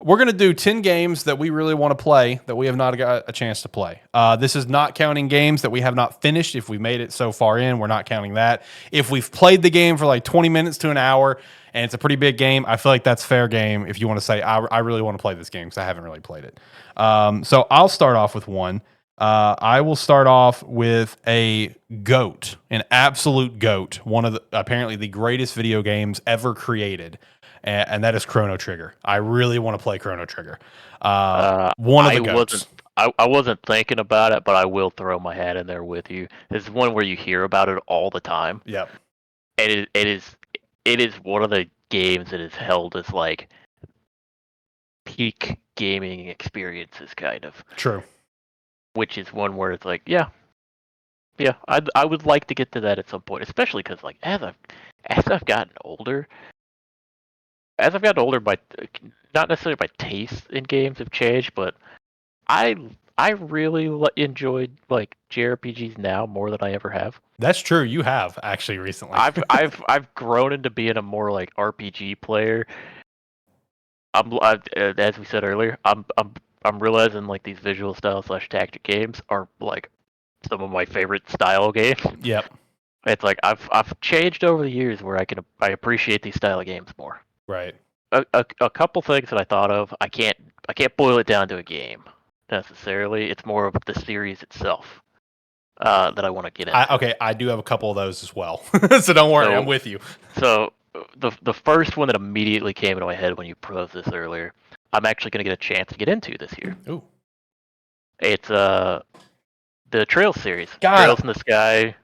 we're going to do 10 games that we really want to play that we have not got a chance to play. This is not counting games that we have not finished. If we made it so far in, we're not counting that. If we've played the game for like 20 minutes to an hour and it's a pretty big game, I feel like that's fair game if you want to say, I really want to play this game because I haven't really played it. So I'll start off with one. I will start off with a GOAT, an absolute GOAT, one of the, apparently the greatest video games ever created, and that is Chrono Trigger. I really want to play Chrono Trigger. One of the GOATs. I wasn't thinking about it, but I will throw my hat in there with you. It's one where you hear about it all the time. Yep. And it is one of the games that is held as like peak gaming experiences, kind of. True. Which is one where it's like, yeah, I would like to get to that at some point, especially because like as I've gotten older, by not necessarily my taste in games have changed, but I really enjoyed like JRPGs now more than I ever have. That's true. You have actually recently. I've grown into being a more like RPG player. As we said earlier, I'm realizing like these visual style / tactic games are like some of my favorite style games. Yep. It's like I've changed over the years where I appreciate these style of games more. Right. A couple things that I thought of. I can't boil it down to a game necessarily. It's more of the series itself that I want to get into. Okay, I do have a couple of those as well, so don't worry, I'm with you. So the first one that immediately came into my head when you proposed this earlier, I'm actually going to get a chance to get into this year. Ooh. It's the Trails series. God. Trails in the Sky.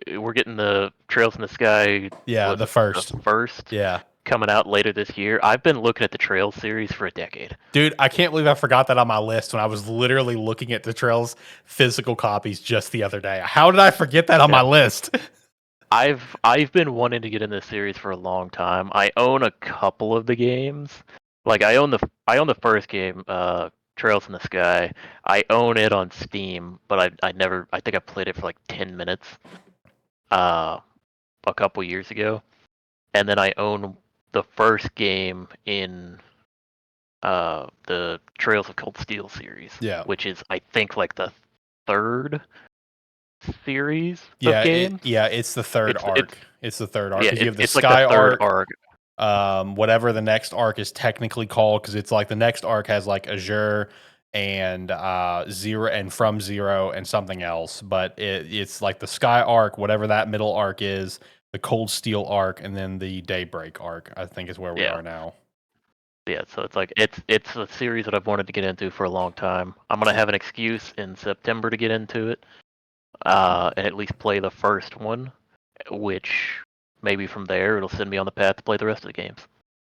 We're getting the Trails in the Sky. Yeah, the first. Yeah. Coming out later this year. I've been looking at the Trails series for a decade. Dude, I can't believe I forgot that on my list when I was literally looking at the Trails physical copies just the other day. How did I forget that on my list? I've been wanting to get in this series for a long time. I own a couple of the games. Like I own the first game, Trails in the Sky. I own it on Steam, but I think I played it for like 10 minutes a couple years ago. And then I own the first game in the Trails of Cold Steel series, which is I think like the third series of games. It's the third arc. It's the third arc. Yeah, you have the it's Sky like the third arc. Whatever the next arc is technically called, because it's like the next arc has like Azure and Zero and From Zero and something else, but it's like the Sky arc, whatever that middle arc is, the Cold Steel arc, and then the Daybreak arc, I think is where we are now. Yeah, so it's like it's a series that I've wanted to get into for a long time. I'm gonna have an excuse in September to get into it, and at least play the first one, which maybe from there it'll send me on the path to play the rest of the games.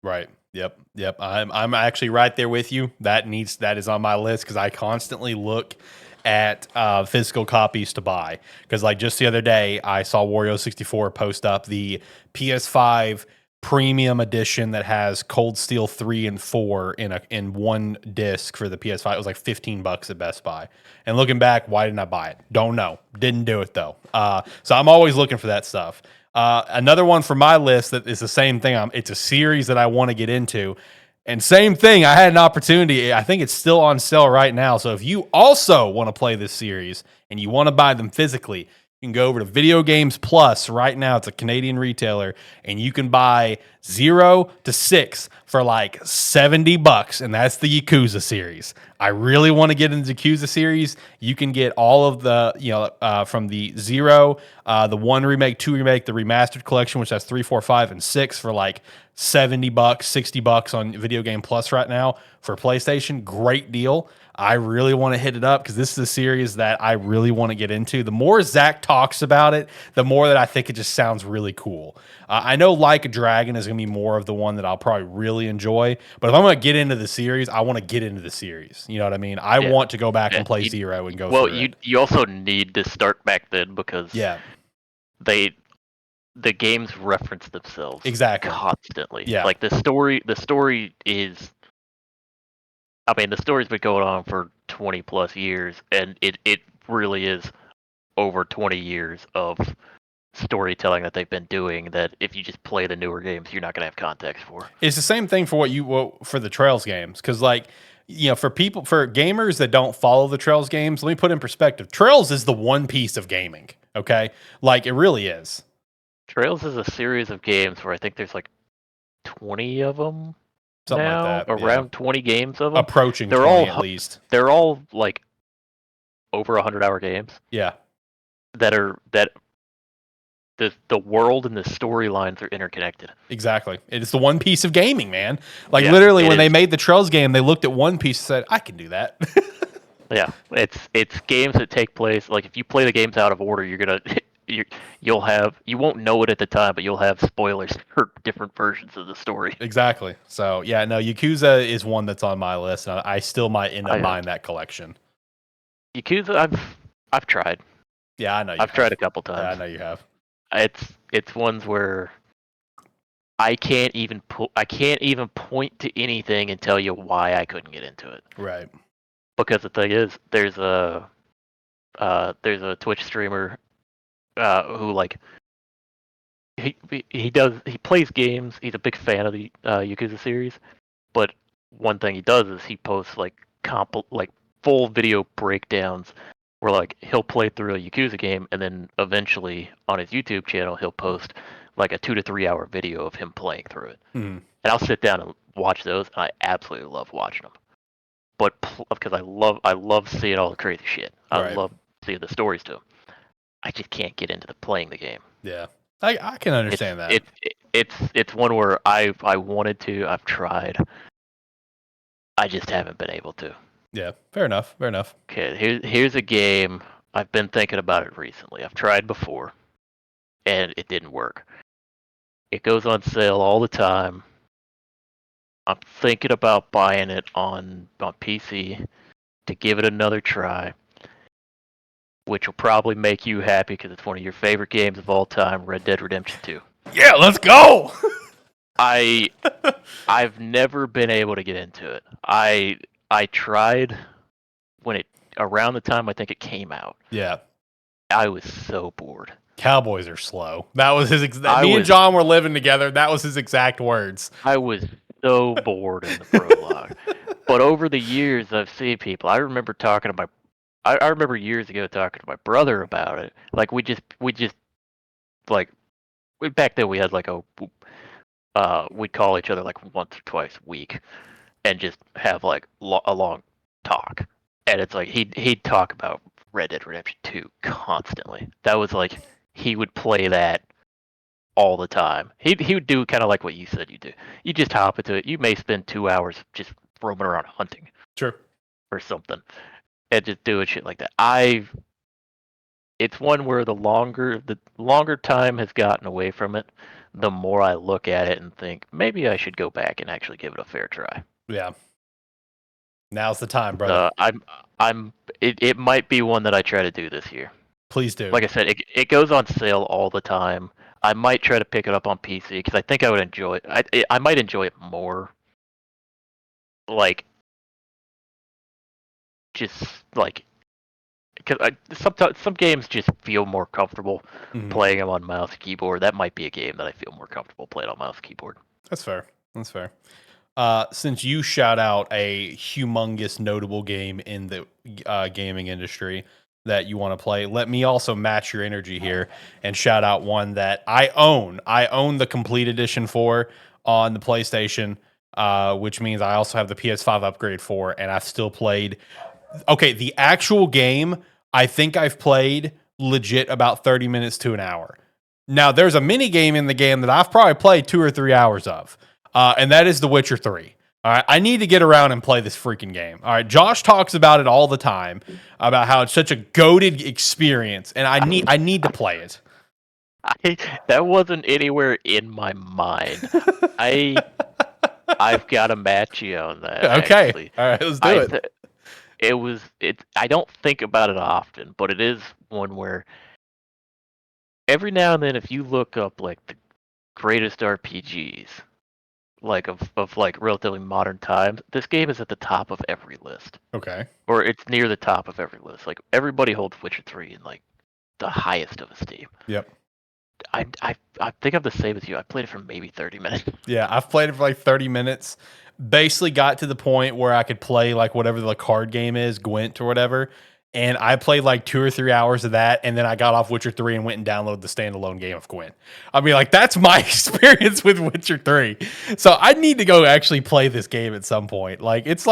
Right. Yep. I'm actually right there with you. That is on my list because I constantly look at physical copies to buy. Because like just the other day, I saw Wario64 post up the PS5 premium edition that has Cold Steel 3 and 4 in one disc for the PS5. It was like $15 at Best Buy. And looking back, why didn't I buy it? Don't know. Didn't do it though. So I'm always looking for that stuff. Another one for my list that is the same thing. It's a series that I want to get into. And same thing, I had an opportunity. I think it's still on sale right now. So if you also want to play this series and you want to buy them physically, you can go over to Video Games Plus right now. It's a Canadian retailer, and you can buy 0 to 6 for like $70, and that's the Yakuza series. I really want to get into the Yakuza series. You can get all of the, from the 0, the 1 remake, 2 remake, the remastered collection, which has 3, 4, 5, and 6 for like $70, $60 on Video Game Plus right now for PlayStation. Great deal. I really want to hit it up because this is a series that I really want to get into. The more Zach talks about it, the more that I think it just sounds really cool. I know Like a Dragon is going to be more of the one that I'll probably really enjoy. But if I'm going to get into the series, I want to get into the series. You know what I mean? I want to go back and play 0 and go through it. Well, you also need to start back then because the games reference themselves constantly. Yeah. Like the story is... I mean, the story's been going on for 20 plus years, and it really is over 20 years of storytelling that they've been doing that if you just play the newer games, you're not going to have context for. It's the same thing for for the Trails games, because like for gamers that don't follow the Trails games, let me put in perspective. Trails is the One Piece of gaming. Okay, like it really is. Trails is a series of games where I think there's like 20 of them Something like now, that. Yeah, around 20 games of them. approaching They're 20 all at least. they're all like over 100-hour games Yeah, that the world and the storylines are interconnected. exactly. It's the One Piece of gaming, man. Like Yeah, literally, it when they is. made the Trails game, they looked at One Piece and said, "I can do that." Yeah, it's games that take place like if you play the games out of order, you're gonna you won't know it at the time, but you'll have spoilers for different versions of the story. Exactly. So yeah, no, Yakuza is one that's on my list. And I still might end up I buying that collection. Yakuza, I've tried. Yeah, I know you I've tried have. a couple Yeah, I times. know you have. It's ones where I can't even point to anything and tell you why I couldn't get into it. Right. Because the thing is, there's a Twitch streamer who like he plays games. He's a big fan of the Yakuza series, but one thing he does is he posts like full video breakdowns where like he'll play through a Yakuza game and then eventually on his YouTube channel he'll post like a 2 to 3 hour video of him playing through it. Mm. And I'll sit down and watch those, and I absolutely love watching them. But because I love seeing all the crazy shit. I Right. love seeing the stories to them. I just can't get into playing the game. Yeah. I can understand that. It's one where I wanted to. I've tried. I just haven't been able to. Yeah. Fair enough. Fair enough. Okay, here's a game. I've been thinking about it recently. I've tried before, and it didn't work. It goes on sale all the time. I'm thinking about buying it on PC to give it another try, which will probably make you happy because it's one of your favorite games of all time, Red Dead Redemption 2. Yeah, let's go. I've never been able to get into it. I tried when it around the time I think it came out. Yeah. I was so bored. Cowboys are slow. That was his me and was John were living together. That was his exact words. I was so bored in the prologue. But over the years I've seen people. I remember talking to I remember years ago talking to my brother about it. Like we just like back then we had like we'd call each other like once or twice a week and just have like a long talk. And it's like he'd talk about Red Dead Redemption 2 constantly. That was like he would play that all the time. He would do kind of like what you said you do. You just hop into it. You may spend 2 hours just roaming around hunting True. or something and just doing shit like that. It's one where the longer time has gotten away from it, the more I look at it and think maybe I should go back and actually give it a fair try. Yeah. Now's the time, brother. It might be one that I try to do this year. Please do. Like I said, it goes on sale all the time. I might try to pick it up on PC because I think I would enjoy it. I might enjoy it more. Like, just like, because sometimes some games just feel more comfortable playing them on mouse and keyboard. That might be a game that I feel more comfortable playing on mouse and keyboard. That's fair. That's fair. Since you shout out a humongous notable game in the gaming industry that you want to play, let me also match your energy here and shout out one that I own. I own the complete edition for on the PlayStation, which means I also have the PS5 upgrade for, and I've still played. Okay, the actual game, I think I've played legit about 30 minutes to an hour. Now, there's a mini game in the game that I've probably played 2 or 3 hours of. And that is The Witcher 3. All right, I need to get around and play this freaking game. All right, Josh talks about it all the time about how it's such a goated experience, and I need to play it. That wasn't anywhere in my mind. I've got to match you on that. Okay, Actually. all right, let's do it. I don't think about it often, but it is one where every now and then, if you look up like the greatest RPGs, like of like relatively modern times, this game is at the top of every list. Okay. Or it's near the top of every list. Like everybody holds Witcher 3 in like the highest of esteem. Yep. I think I'm the same as you. I played it for maybe 30 minutes. Yeah, I've played it for like 30 minutes. Basically got to the point where I could play like whatever the card game is, Gwent or whatever. And I played like 2 or 3 hours of that, and then I got off Witcher 3 and went and downloaded the standalone game of Gwent. I mean, like that's my experience with Witcher 3. So I need to go actually play this game at some point. Like it's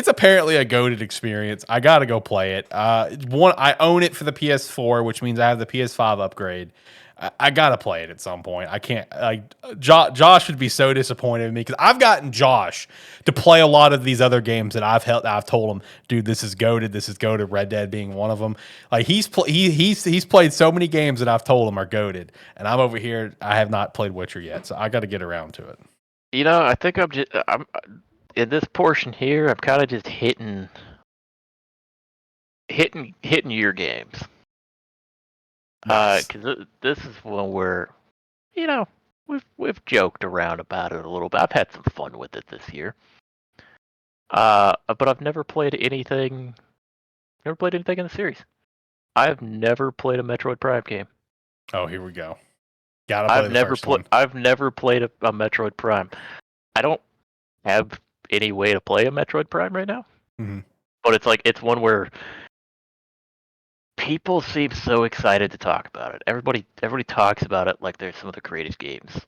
apparently a goated experience. I gotta go play it. I own it for the PS4, which means I have the PS5 upgrade. I gotta play it at some point. I can't. Like Josh would be so disappointed in me because I've gotten Josh to play a lot of these other games that I've told him, dude, this is goated. This is goated. Red Dead being one of them. Like he's played so many games that I've told him are goated, and I'm over here. I have not played Witcher yet, so I got to get around to it. I think I'm in this portion here. I'm kind of just hitting your games. Nice. Because this is one where, you know, we've joked around about it a little bit. I've had some fun with it this year. But I've never played anything. Never played anything in the series. I've never played a Metroid Prime game. Oh, here we go. Gotta play the first one. I've never played a Metroid Prime. I don't have any way to play a Metroid Prime right now. Mm-hmm. But it's one where people seem so excited to talk about it. Everybody talks about it like they're some of the greatest games,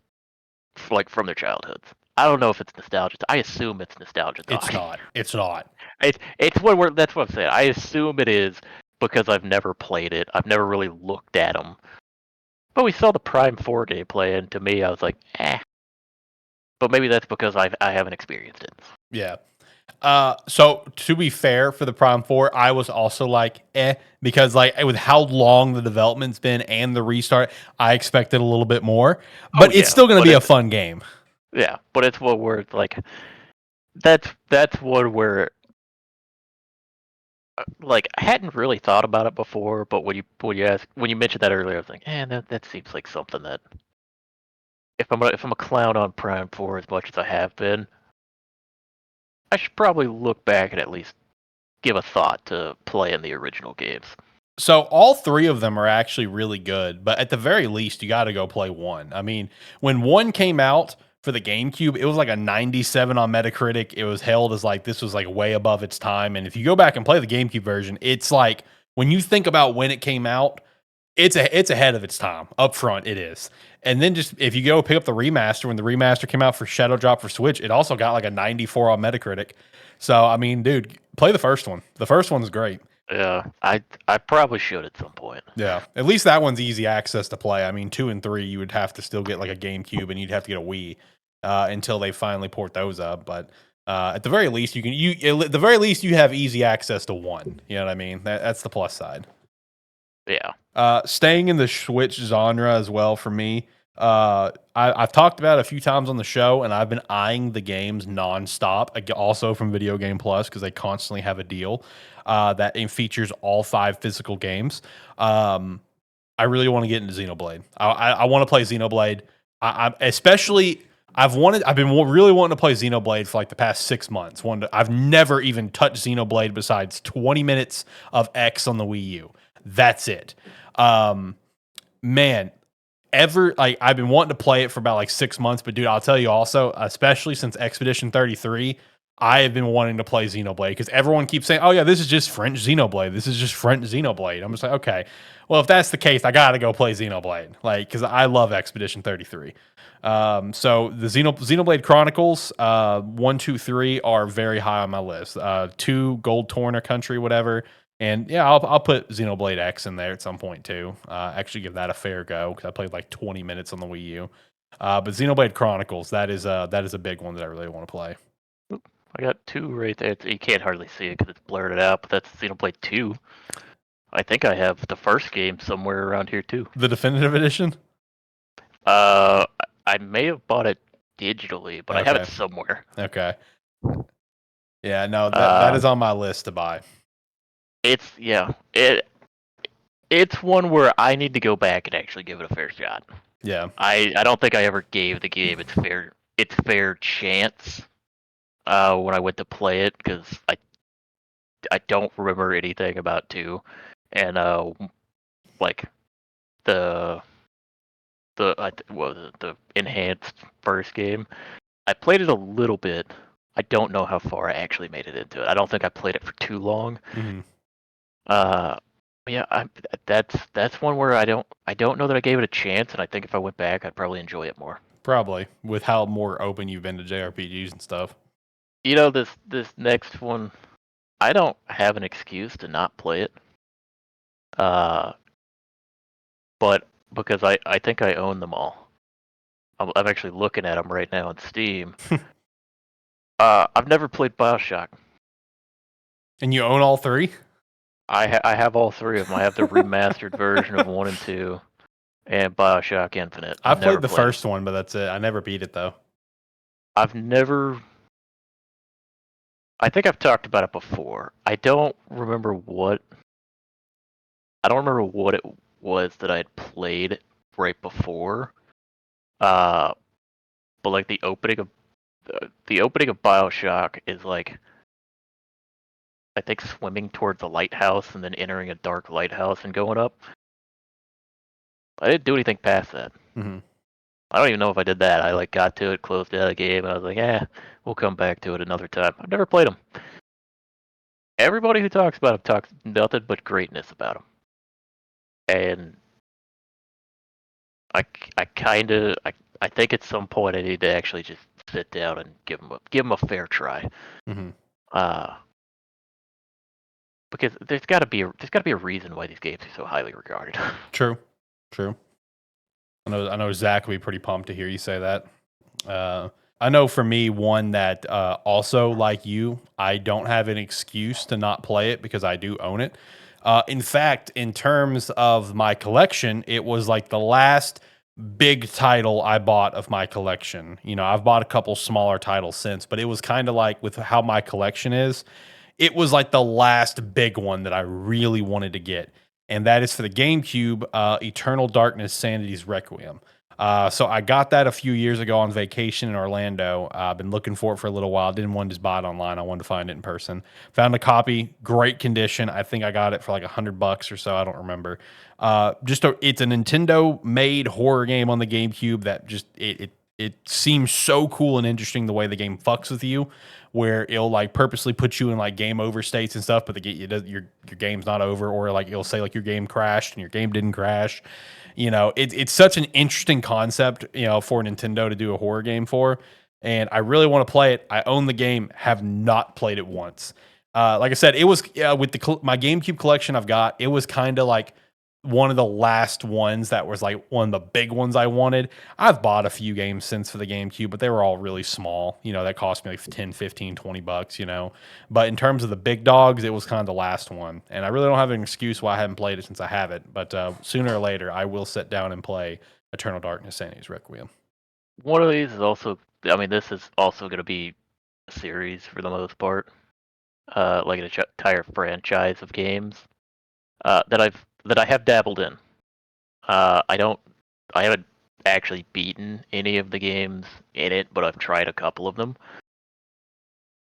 like from their childhoods. I don't know if it's nostalgia. I assume it's nostalgia talk. It's not. It's not. It's what we're. That's what I'm saying. I assume it is because I've never played it. I've never really looked at them. But we saw the Prime 4 gameplay, and to me, I was like, eh. But maybe that's because I haven't experienced it. Yeah. So to be fair, for the Prime 4, I was also like, because like with how long the development's been and the restart, I expected a little bit more. But it's still going to be a fun game. Yeah, but it's one where it's like, that's one where, like, I hadn't really thought about it before. But when you mentioned that earlier, I was like, that seems like something that if I'm a clown on Prime 4 as much as I have been, I should probably look back and at least give a thought to playing the original games. So all three of them are actually really good, but at the very least, you got to go play one. I mean, when one came out for the GameCube, it was like a 97 on Metacritic. It was hailed as like this was like way above its time. And if you go back and play the GameCube version, it's like when you think about when it came out, it's ahead of its time. Up front, it is. And then just if you go pick up the remaster, when the remaster came out for Shadow Drop for Switch, it also got like a 94 on Metacritic. So I mean, dude, play the first one. The first one's great. Yeah, I probably should at some point. Yeah, at least that one's easy access to play. I mean, 2 and 3, you would have to still get like a GameCube, and you'd have to get a Wii until they finally port those up. But at the very least, at the very least you have easy access to one. You know what I mean? That's the plus side. Yeah. Staying in the Switch genre as well for me. I've talked about it a few times on the show, and I've been eyeing the games nonstop. Also from Video Game Plus because they constantly have a deal that features all 5 physical games. I really want to get into Xenoblade. I want to play Xenoblade. I've been really wanting to play Xenoblade for like the past 6 months. I've never even touched Xenoblade besides 20 minutes of X on the Wii U. That's it. Man, I've been wanting to play it for about like 6 months, but dude, I'll tell you also, especially since Expedition 33, I have been wanting to play Xenoblade because everyone keeps saying, "Oh yeah, this is just French Xenoblade. This is just French Xenoblade." I'm just like, okay, well if that's the case, I gotta go play Xenoblade, like because I love Expedition 33. So the Xenoblade Chronicles 1, 2, 3 are very high on my list. 2 Gold Torna Country, whatever. And yeah, I'll put Xenoblade X in there at some point too. Actually, give that a fair go because I played like 20 minutes on the Wii U. But Xenoblade Chronicles, that is a big one that I really want to play. I got 2 right there. You can't hardly see it because it's blurred out, but that's Xenoblade 2. I think I have the first game somewhere around here too. The definitive edition? I may have bought it digitally, but I have it somewhere. Okay. Yeah, no, that is on my list to buy. It's one where I need to go back and actually give it a fair shot. Yeah. I don't think I ever gave the game its fair chance when I went to play it because I don't remember anything about 2, and like the what was it, the enhanced first game. I played it a little bit. I don't know how far I actually made it into it. I don't think I played it for too long. Mm-hmm. Uh, yeah, that's one where I don't know that I gave it a chance, and I think if I went back, I'd probably enjoy it more. Probably with how more open you've been to JRPGs and stuff. This next one, I don't have an excuse to not play it. Uh, but because I think I own them all. I'm actually looking at them right now on Steam. I've never played BioShock. And you own all three? I have all three of them. I have the remastered version of 1 and 2 and BioShock Infinite. I've I've played never the played them. first one, but that's it. I never beat it though. I've never. I think I've talked about it before. I don't remember what. I don't remember what it was that I had played right before. But like the opening of BioShock is like, I think, swimming towards a lighthouse and then entering a dark lighthouse and going up. I didn't do anything past that. Mm-hmm. I don't even know if I did that. I like got to it, closed out the game, and I was like, we'll come back to it another time. I've never played them. Everybody who talks about them talks nothing but greatness about them. And I kind of I think at some point I need to actually just sit down and give them a fair try. Mm-hmm. Uh, because there's got to be a reason why these games are so highly regarded. True. True. I know Zach will be pretty pumped to hear you say that. I know for me, one that also like you, I don't have an excuse to not play it because I do own it. In fact, in terms of my collection, it was like the last big title I bought of my collection. You know, I've bought a couple smaller titles since, but it was kind of like with how my collection is, it was like the last big one that I really wanted to get. And that is for the GameCube, Eternal Darkness Sanity's Requiem. So I got that a few years ago on vacation in Orlando. I've been looking for it for a little while. Didn't want to just buy it online. I wanted to find it in person. Found a copy, great condition. I think I got it for like $100 or so. I don't remember. It's a Nintendo made horror game on the GameCube that just it seems so cool and interesting the way the game fucks with you, where it'll like purposely put you in like game over states and stuff, but your game's not over, or like it'll say like your game crashed and your game didn't crash. You know, it's such an interesting concept, you know, for Nintendo to do a horror game for. And I really want to play it. I own the game, have not played it once. Like I said, it was with my GameCube collection I've got. It was kind of like one of the last ones that was like one of the big ones I wanted. I've bought a few games since for the GameCube, but they were all really small. You know, that cost me like 10, 15, $20, you know. But in terms of the big dogs, it was kind of the last one. And I really don't have an excuse why I haven't played it since I have it. But sooner or later, I will sit down and play Eternal Darkness Sanity's Requiem. One of these is also, I mean, this is also going to be a series for the most part, like an entire franchise of games that I have dabbled in. I don't, I haven't actually beaten any of the games in it, but I've tried a couple of them.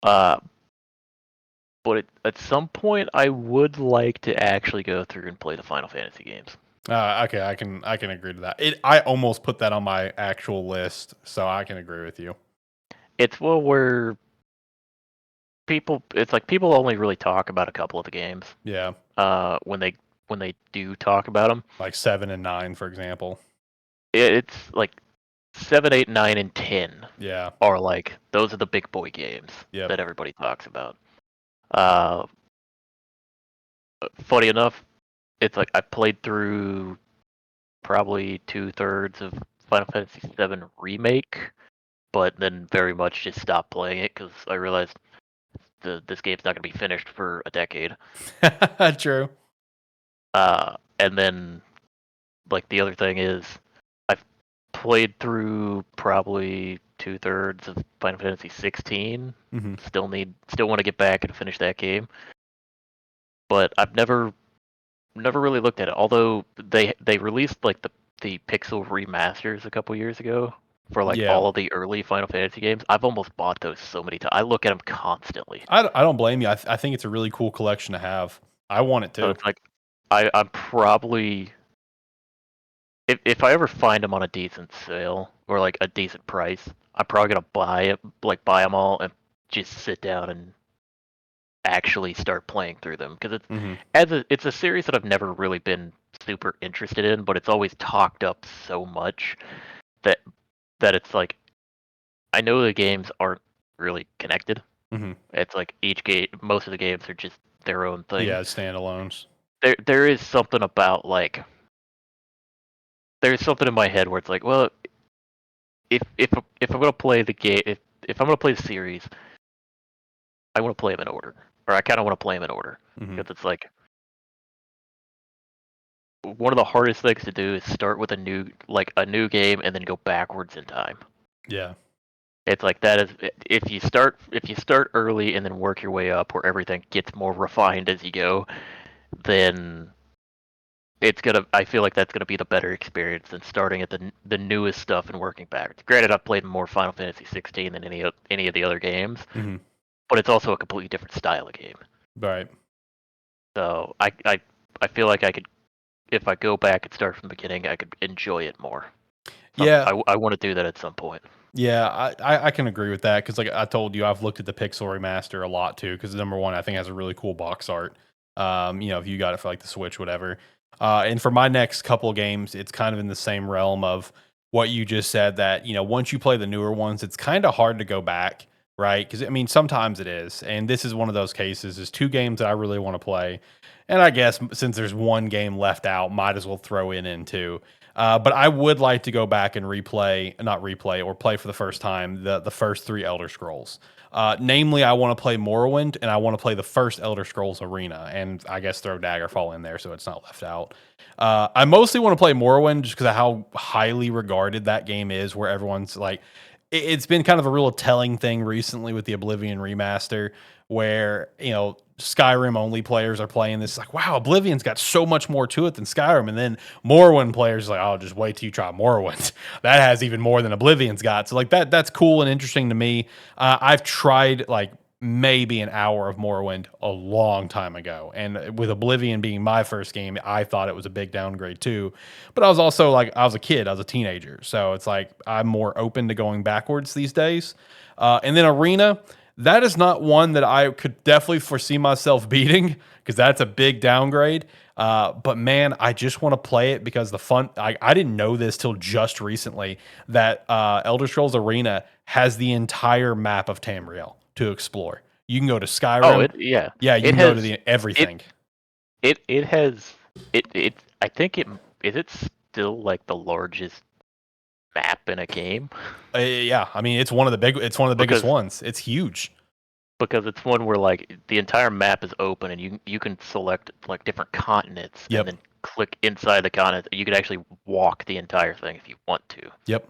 But at some point, I would like to actually go through and play the Final Fantasy games. Okay, I can agree to that. I almost put that on my actual list, so I can agree with you. It's one where it's like people only really talk about a couple of the games. Yeah. When they do talk about them, Like 7 and 9, for example. it's like 7, 8, 9, and 10. Yeah. Are like those are the big boy games that everybody talks about. Funny enough, it's like I played through probably 2/3 of Final Fantasy VII Remake, but then very much just stopped playing it because I realized this game's not going to be finished for a decade. True. And then, like, the other thing is, I've played through probably 2/3 of Final Fantasy 16. Mm-hmm. Still want to get back and finish that game, but I've never really looked at it. Although they released like the pixel remasters a couple years ago for like all of the early Final Fantasy games. I've almost bought those so many times. I look at them constantly. I don't blame you. I think it's a really cool collection to have. I want it too. So it's like I'm probably if I ever find them on a decent sale or like a decent price, I'm probably gonna buy them all, and just sit down and actually start playing through them because Hmm. it's a series that I've never really been super interested in, but it's always talked up so much that it's like I know the games aren't really connected. Hmm. It's like each game, most of the games are just their own thing. Yeah, standalones. There is something about like there's something in my head where it's like, well, if I'm gonna play the game, if I'm gonna play the series, I want to play them in order, or I kind of want to play them in order Hmm. because it's like one of the hardest things to do is start with a new game and then go backwards in time. Yeah. It's like that is if you start early and then work your way up where everything gets more refined as you go, then I feel like that's gonna be the better experience than starting at the newest stuff and working backwards. Granted, I've played more Final Fantasy 16 than any of the other games, Hmm. but it's also a completely different style of game. Right. So I feel like I could, if I go back and start from the beginning, I could enjoy it more. Yeah. I want to do that at some point. Yeah, I can agree with that because, like I told you, I've looked at the Pixel remaster a lot too. Because number one, I think has a really cool box art. If you got it for like the Switch, whatever. And for my next couple of games, it's kind of in the same realm of what you just said. That once you play the newer ones, it's kind of hard to go back, right? Because I mean, sometimes it is, and this is one of those cases. There's two games that I really want to play, and I guess since there's one game left out, might as well throw in two. But I would like to go back and not replay, or play for the first time the first three Elder Scrolls. Namely, I want to play Morrowind and I want to play the first Elder Scrolls Arena, and I guess throw Daggerfall in there so it's not left out. I mostly want to play Morrowind just because of how highly regarded that game is, where everyone's like, it's been kind of a real telling thing recently with the Oblivion remaster, where Skyrim only players are playing this like, wow, Oblivion's got so much more to it than Skyrim, and then Morrowind players are like, oh, just wait till you try Morrowind. That has even more than Oblivion's got. So like that's cool and interesting to me. I've tried like maybe an hour of Morrowind a long time ago, and with Oblivion being my first game, I thought it was a big downgrade too. But I was also like, I was a kid, I was a teenager, so it's like I'm more open to going backwards these days. And then Arena, that is not one that I could definitely foresee myself beating because that's a big downgrade. But man, I just want to play it because the fun. I didn't know this till just recently that Elder Scrolls Arena has the entire map of Tamriel to explore. You can go to Oh, Skyrim. it yeah. Yeah, you It can go to has the it everything. it has it I think it is it still like the largest map in a game Yeah, I mean it's one of the biggest because ones. It's huge. it's one where like the entire map is open and you can select like different continents and Yep. then click inside the continent. You could actually walk the entire thing if you want to. Yep.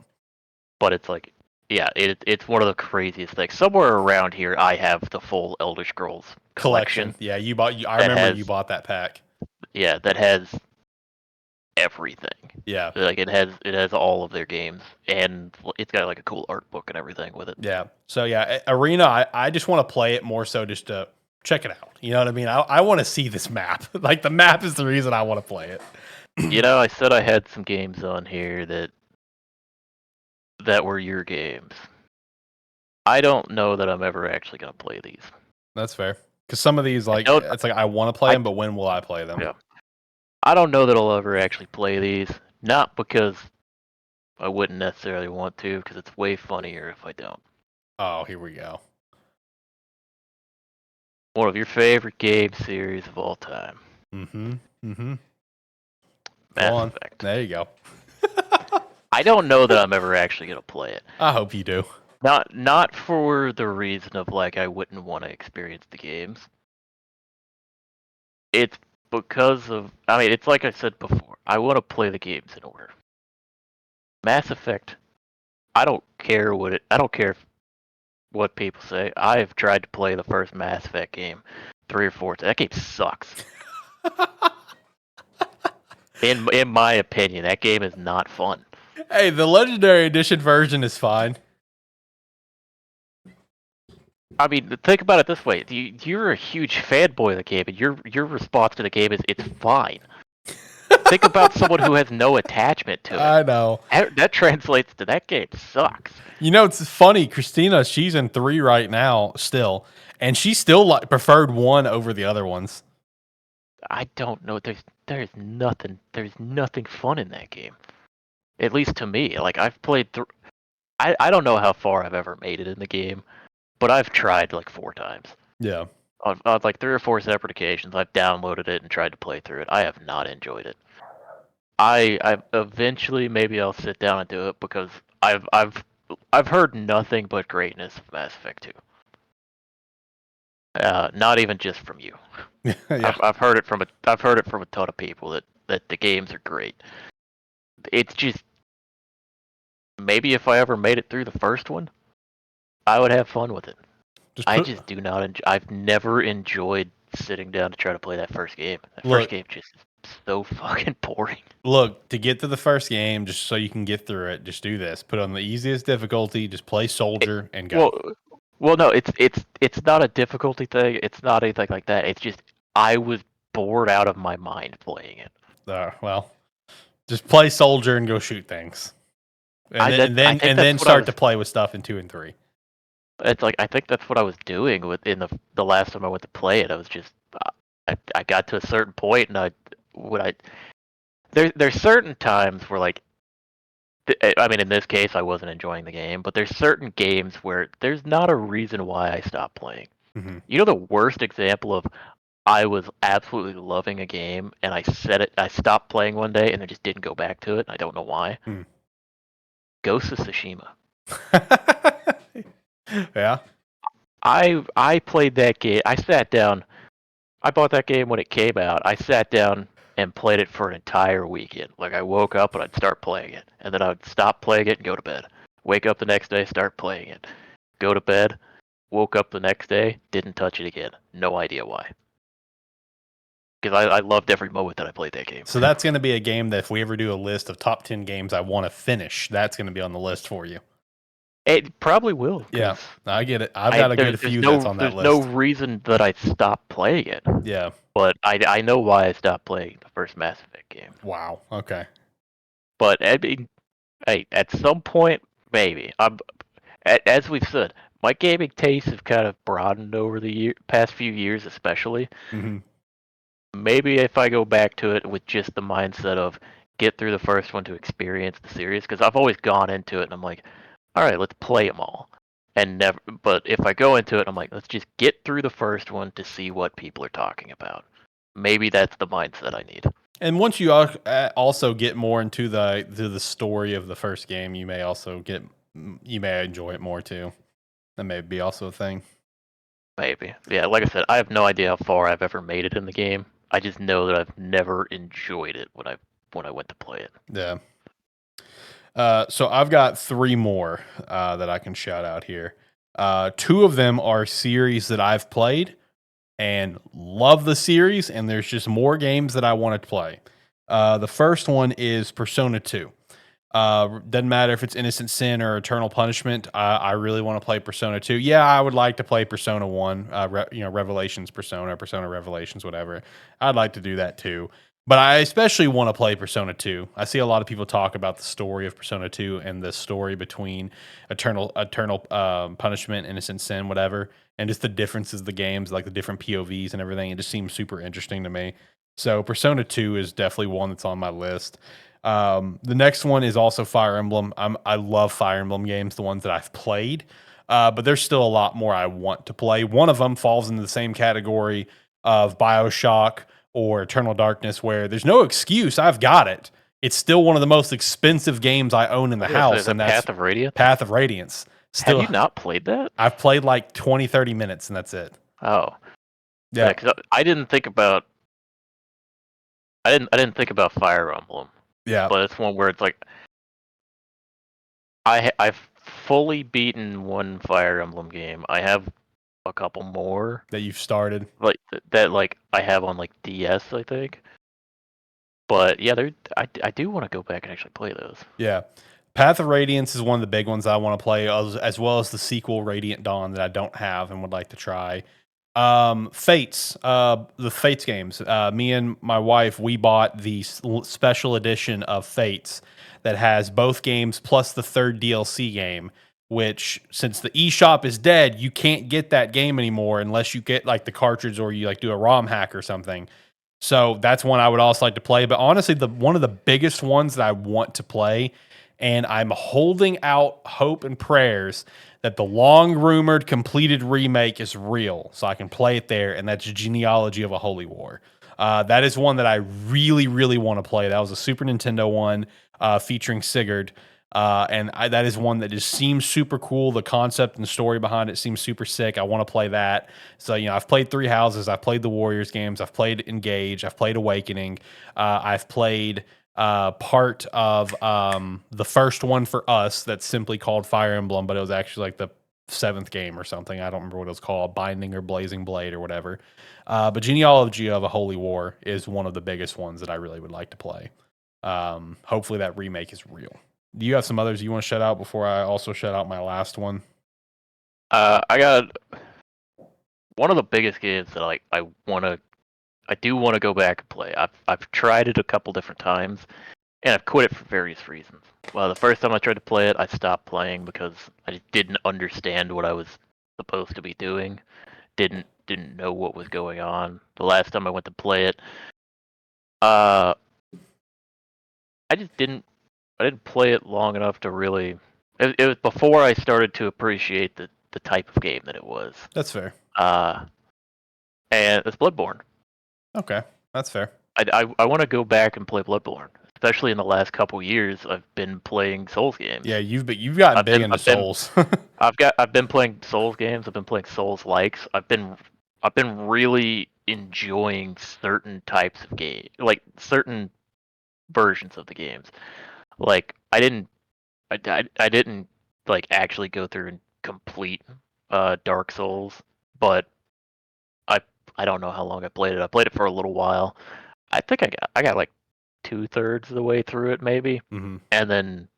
But it's like yeah, it's one of the craziest things. Somewhere around here I have the full Elder Scrolls Collection. collection Yeah, you bought. I that remember you has bought that pack. that has everything. Yeah. Like it has all of their games, and it's got like a cool art book and everything with it. Yeah. So yeah, Arena, I just want to play it more so just to check it out. You know what I mean? I want to see this map. Like the map is the reason I want to play it. You know, I said I had some games on here that were your games. I don't know that I'm ever actually gonna play these. That's fair. Because some of these, I like, don't. it's like I want to play I them, but when will I play them? yeah. I don't know that I'll ever actually play these. Not because I wouldn't necessarily want to, because it's way funnier if I don't. Oh, here we go. One of your favorite game series of all time, Mm-hmm. Mm-hmm. Go Mass on. Effect. There you go. I don't know that I'm ever actually gonna play it. I hope you do. Not for the reason of like I wouldn't want to experience the games. It's because of I mean it's like I said before. I want to play the games in order. Mass Effect. I don't care what people say. I've tried to play the first Mass Effect game 3 or 4 times. That game sucks. In my opinion, that game is not fun. Hey, the Legendary Edition version is fine. I mean, think about it this way: you're a huge fanboy of the game, and your response to the game is it's fine. Think about someone who has no attachment to it. I know. That translates to that game sucks. You know, it's funny. Christina, she's in 3 right now still, and she still like preferred 1 over the other ones. I don't know. There's nothing fun in that game. At least to me. Like I've played through. I don't know how far I've ever made it in the game, but I've tried like 4 times. Yeah. On like 3 or 4 separate occasions, I've downloaded it and tried to play through it. I have not enjoyed it. I eventually maybe I'll sit down and do it because I've heard nothing but greatness of Mass Effect 2. Not even just from you. Yeah. I've heard it from a ton of people that the games are great. It's just maybe if I ever made it through the first one, I would have fun with it. I just do not enjoy. I've never enjoyed sitting down to try to play that first game. That first game just is so fucking boring. Look, to get to the first game, just so you can get through it, just do this. Put on the easiest difficulty, just play soldier and go. Well, no, it's not a difficulty thing. It's not anything like that. It's just I was bored out of my mind playing it. Well, just play soldier and go shoot things, and then start to play with stuff in 2 and 3. It's like I think that's what I was doing with in the last time I went to play it. I was just I got to a certain point and there's certain times where like I mean in this case I wasn't enjoying the game, but there's certain games where there's not a reason why I stopped playing. Mm-hmm. You know the worst example of I was absolutely loving a game and I stopped playing one day and I just didn't go back to it. I don't know why. Ghost of Tsushima. Yeah. I played that game. I sat down. I bought that game when it came out. I sat down and played it for an entire weekend. Like I woke up and I'd start playing it, and then I'd stop playing it and go to bed. Wake up the next day, start playing it. Go to bed. Woke up the next day, didn't touch it again. No idea why. Because I loved every moment that I played that game. So that's going to be a game that if we ever do a list of top 10 games I want to finish, that's going to be on the list for you. It probably will. Yeah, I get it. I've got a good few that's on that list. There's no reason that I stopped playing it. Yeah. But I know why I stopped playing the first Mass Effect game. Wow. Okay. But I mean, hey, at some point, maybe. As we've said, my gaming tastes have kind of broadened over the past few years, especially. Mm-hmm. Maybe if I go back to it with just the mindset of get through the first one to experience the series, because I've always gone into it and I'm like, all right, let's play them all. And never, but if I go into it, I'm like, let's just get through the first one to see what people are talking about. Maybe that's the mindset I need. And once you also get more into the story of the first game, you may enjoy it more too. That may be also a thing. Maybe, yeah. Like I said, I have no idea how far I've ever made it in the game. I just know that I've never enjoyed it when I went to play it. Yeah. So I've got 3 more that I can shout out here. 2 of them are series that I've played and love the series, and there's just more games that I want to play. The first one is Persona 2. Doesn't matter if it's Innocent Sin or Eternal Punishment. I really want to play Persona 2. Yeah, I would like to play Persona 1, Revelations Persona, Persona Revelations, whatever. I'd like to do that too. But I especially want to play Persona 2. I see a lot of people talk about the story of Persona 2 and the story between Eternal Punishment, Innocent Sin, whatever, and just the differences of the games, like the different POVs and everything. It just seems super interesting to me. So Persona 2 is definitely one that's on my list. The next one is also Fire Emblem. I love Fire Emblem games, the ones that I've played, but there's still a lot more I want to play. One of them falls into the same category of BioShock or Eternal Darkness, where there's no excuse. I've got it. It's still one of the most expensive games I own in the house, and that's Path of Radiance. Path of Radiance. Still, have you not played that? I've played like 20, 30 minutes, and that's it. Oh, yeah. Because I didn't think about. I didn't think about Fire Emblem. Yeah, but it's one where it's like I've fully beaten one Fire Emblem game. I have a couple more that you've started, like that. Like I have on like DS, I think. But yeah, I do want to go back and actually play those. Yeah, Path of Radiance is one of the big ones I want to play, as well as the sequel Radiant Dawn that I don't have and would like to try. Fates, the Fates games. Me and my wife, we bought the special edition of Fates that has both games plus the third DLC game. Which, since the eShop is dead, you can't get that game anymore unless you get like the cartridge or you like do a ROM hack or something. So that's one I would also like to play. But honestly, the one of the biggest ones that I want to play, and I'm holding out hope and prayers that the long rumored completed remake is real, so I can play it there, and that's Genealogy of a Holy War. That is one that I really, really want to play. That was a Super Nintendo one featuring Sigurd. That is one that just seems super cool. The concept and the story behind it seems super sick. I want to play that. So, I've played Three Houses. I've played the Warriors games. I've played Engage. I've played Awakening. I've played part of the first one for us that's simply called Fire Emblem, but it was actually like the seventh game or something. I don't remember what it was called, Binding or Blazing Blade or whatever. But Genealogy of a Holy War is one of the biggest ones that I really would like to play. Hopefully that remake is real. Do you have some others you want to shout out before I also shout out my last one? I got one of the biggest games that I do want to go back and play. I've tried it a couple different times, and I've quit it for various reasons. Well, the first time I tried to play it, I stopped playing because I just didn't understand what I was supposed to be doing. Didn't know what was going on. The last time I went to play it, I just I didn't play it long enough to really. It was before I started to appreciate the type of game that it was. That's fair. And it's Bloodborne. Okay, that's fair. I want to go back and play Bloodborne, especially in the last couple years. I've been playing Souls games. Yeah, you've gotten big into Souls. I've been playing Souls games. I've been playing Souls likes. I've been really enjoying certain types of game, like certain versions of the games. Like I didn't like actually go through and complete Dark Souls, but I I don't know how long I played it. I played it for a little while. I think I got like 2/3 of the way through it maybe, and then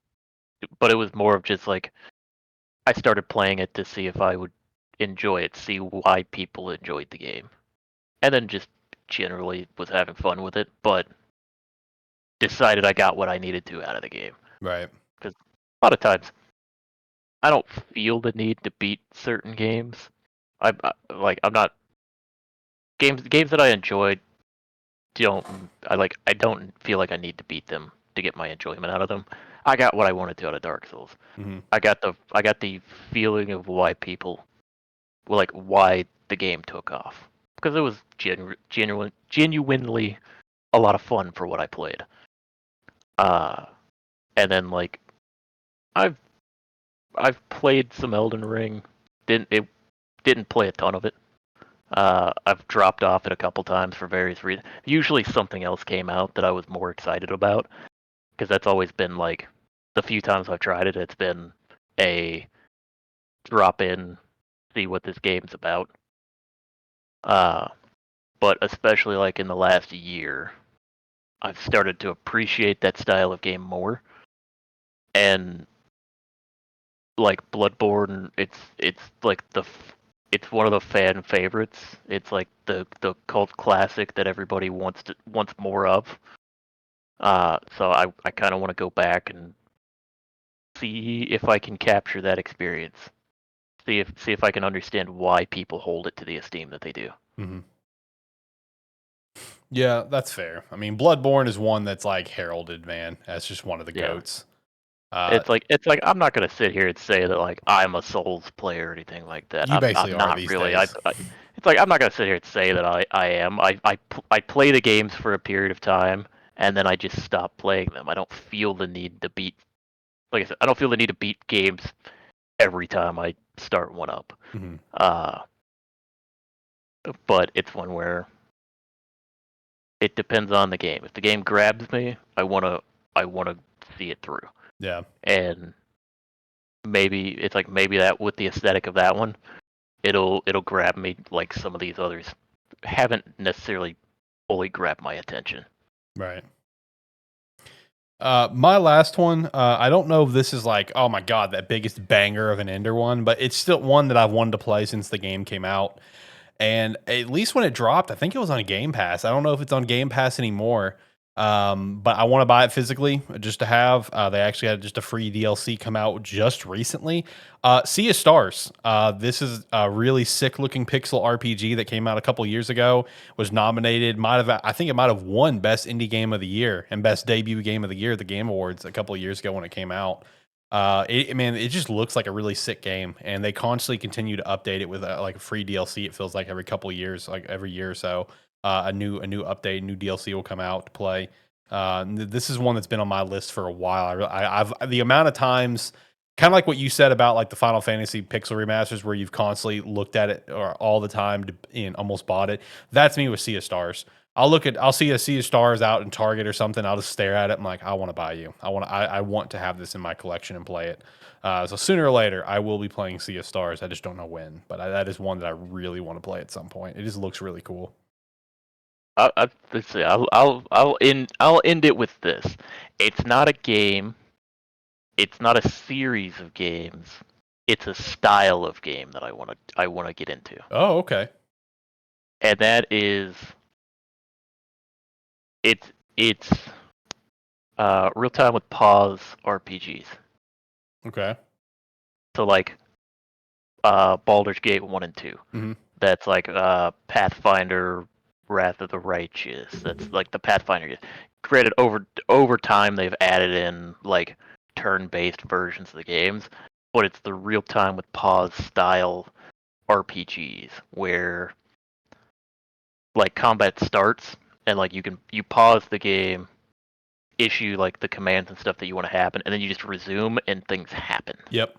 but it was more of just like I started playing it to see if I would enjoy it, see why people enjoyed the game, and then just generally was having fun with it, but decided I got what I needed to out of the game. Right. Because a lot of times I don't feel the need to beat certain games. I'm not games that I enjoyed. I don't feel like I need to beat them to get my enjoyment out of them. I got what I wanted to out of Dark Souls. I got the feeling of why people, why the game took off, because it was genuinely a lot of fun for what I played. And then like I've played some Elden Ring. Didn't play a ton of it. I've dropped off it a couple times for various reasons. Usually something else came out that I was more excited about, because that's always been like the few times I've tried it. It's been a drop in, see what this game's about. But especially like in the last year, I've started to appreciate that style of game more. And like Bloodborne, it's like it's one of the fan favorites. It's like the cult classic that everybody wants more of. So I kind of want to go back and see if I can capture that experience. See if I can understand why people hold it to the esteem that they do. Yeah, that's fair. I mean, Bloodborne is one that's like heralded, man. That's just one of the goats. It's like I'm not gonna sit here and say that like I'm a Souls player or anything like that. You basically I'm are not these really. days. It's like I'm not gonna sit here and say that I am. I play the games for a period of time and then I just stop playing them. I don't feel the need to beat. Like I said, I don't feel the need to beat games every time I start one up. But it's one where it depends on the game. If the game grabs me, I wanna see it through. Yeah. And maybe that with the aesthetic of that one, it'll grab me like some of these others haven't necessarily fully grabbed my attention. Right. My last one, I don't know if this is like, oh my god, that biggest banger of an Ender one, but it's still one that I've wanted to play since the game came out. And at least when it dropped, I think it was on Game Pass. I don't know if it's on Game Pass anymore. But I want to buy it physically just to have. They actually had just a free DLC come out just recently. Sea of Stars. This is a really sick looking pixel RPG that came out a couple years ago. Was nominated. I think it might have won Best Indie Game of the Year and Best Debut Game of the Year at the Game Awards a couple of years ago when it came out. Man, it just looks like a really sick game, and they constantly continue to update it with like a free DLC. It feels like every couple of years, like every year or so, a new update, new DLC will come out to play. This is one that's been on my list for a while. I've the amount of times, kind of like what you said about like the Final Fantasy Pixel remasters, where you've constantly looked at it or all the time and almost bought it. That's me with Sea of Stars. I'll see a Sea of Stars out in Target or something. I'll just stare at it. I'm like, I want to buy you. I want to have this in my collection and play it. So sooner or later, I will be playing Sea of Stars. I just don't know when, but that is one that I really want to play at some point. It just looks really cool. Let's see. I'll end it with this. It's not a game. It's not a series of games. It's a style of game that I want to get into. Oh, okay. And that is it's real time with pause RPGs. Okay. So like Baldur's Gate 1 and 2. Mm-hmm. That's like Pathfinder Wrath of the Righteous. That's like the Pathfinder. Granted, over time they've added in like turn-based versions of the games, but it's the real time with pause style RPGs where like combat starts and like you pause the game, issue like the commands and stuff that you want to happen, and then you just resume and things happen. Yep.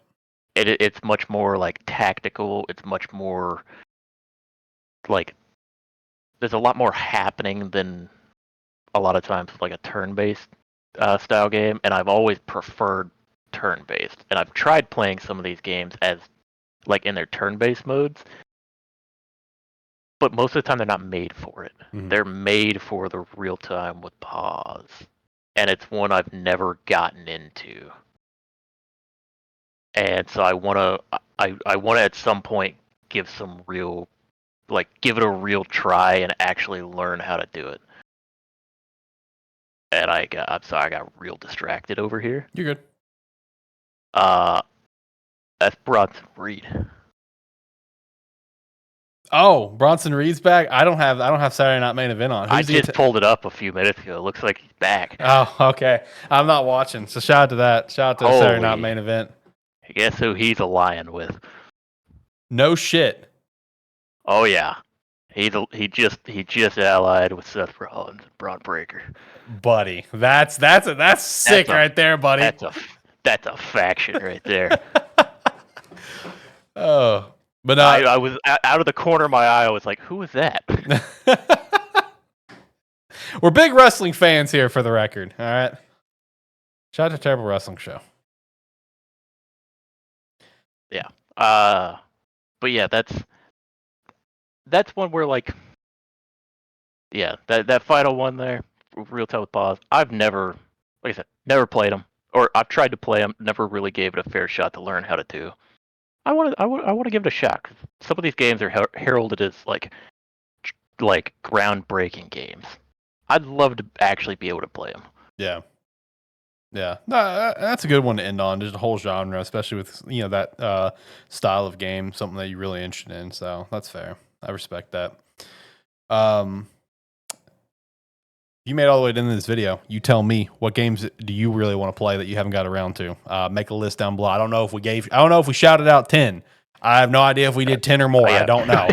It's much more like tactical. It's much more like there's a lot more happening than a lot of times like a turn-based style game, and I've always preferred turn-based. And I've tried playing some of these games as like in their turn-based modes, but most of the time they're not made for it. Mm-hmm. They're made for the real time with pause, and it's one I've never gotten into. And so I wanna at some point give it a real try and actually learn how to do it. And I'm sorry, I got real distracted over here. You're good. That's Bronson Reed. Oh, Bronson Reed's back. I don't have Saturday Night Main Event on. I just pulled it up a few minutes ago. It looks like he's back. Oh, okay. I'm not watching, so shout out to that. Shout out to Saturday Night Main Event. Guess who he's allying with? No shit. Oh yeah, he just allied with Seth Rollins and Braun Breaker. Buddy, that's sick right there, buddy. That's a faction right there. Oh, but I was out of the corner of my eye. I was like, "Who is that?" We're big wrestling fans here, for the record. All right. Shout out to Terrible Wrestling Show. Yeah. But yeah, that's one where like, yeah, that final one there, real time with pause. I've never, like I said, never played them, or I've tried to play them, never really gave it a fair shot to learn how to do. I want to give it a shot. 'Cause some of these games are heralded as like groundbreaking games. I'd love to actually be able to play them. Yeah. Yeah, no, that's a good one to end on. Just a whole genre, especially with that style of game, something that you're really interested in. So that's fair. I respect that. You made it all the way into this video. You tell me, what games do you really want to play that you haven't got around to? Make a list down below. I don't know if we shouted out 10. I have no idea if we did 10 or more. Yeah. I don't know.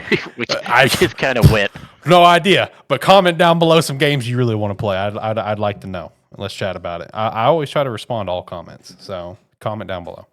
I just kind of went. No idea. But comment down below some games you really want to play. I'd like to know. Let's chat about it. I always try to respond to all comments. So comment down below.